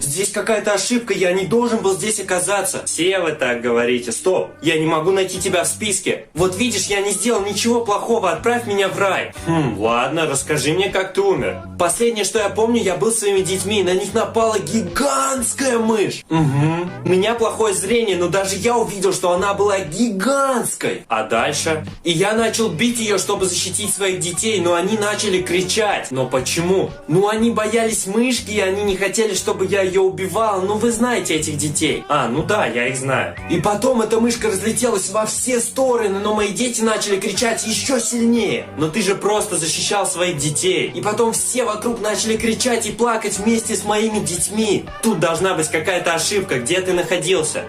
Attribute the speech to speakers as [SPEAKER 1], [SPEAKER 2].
[SPEAKER 1] Здесь какая-то ошибка, я не должен был здесь оказаться. Все вы так говорите. Стоп, я не могу найти тебя в списке. Вот видишь, я не сделал ничего плохого, отправь меня в рай. Ладно, расскажи мне, как ты умер. Последнее, что я помню, я был с своими детьми, и на них напала гигантская мышь. У меня плохое зрение, но даже я увидел, что она была гигантской. А дальше? И я начал бить ее, чтобы защитить своих детей, но они начали кричать. Но почему? Ну, они боялись мышки, и они не хотели, чтобы я ее убивал. Ну, вы знаете этих детей. Ну да, я их знаю. И потом эта мышка разлетелась во все стороны, но мои дети начали кричать еще сильнее. Но ты же просто защищал своих детей. И потом все вокруг начали кричать и плакать вместе с моими детьми. Тут должна быть какая-то ошибка, где ты находился.